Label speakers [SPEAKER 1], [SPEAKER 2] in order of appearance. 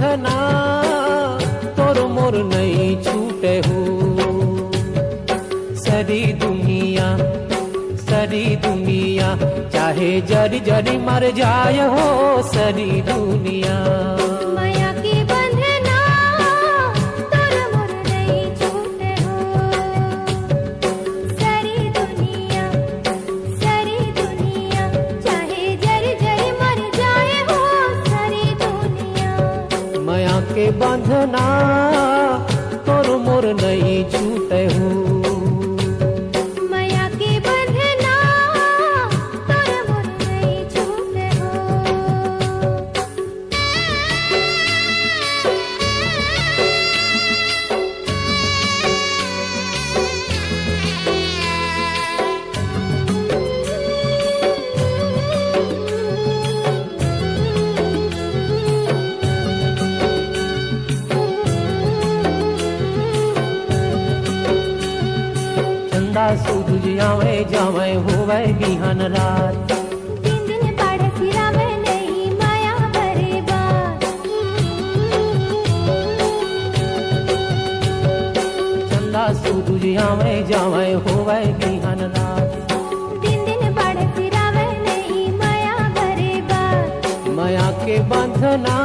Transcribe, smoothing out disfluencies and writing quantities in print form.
[SPEAKER 1] बंधना तोर मोर नहीं छूटे हो। सारी दुनिया चाहे जरी जरी मर जाए हो। सारी दुनिया
[SPEAKER 2] माया की बंधना तोर मोर नहीं छूटे हो। सारी दुनिया चाहे जरी जरी मर जाए हो। सारी दुनिया
[SPEAKER 1] माया के बंधना तोर मोर नहीं छूटे हो।
[SPEAKER 2] माया की बंधना तोर मोर नहीं छूटे हो।
[SPEAKER 1] चंदा सूरज आवे जावे होवे बिहान रात।
[SPEAKER 2] दिन दिन बाढ़ सिरावे नहीं माया भरे बात।
[SPEAKER 1] चंदा सूरज आवे जावे होवे बिहान रात।
[SPEAKER 2] दिन दिन बाढ़ सिरावे नहीं माया भरे बात।
[SPEAKER 1] माया के बंधना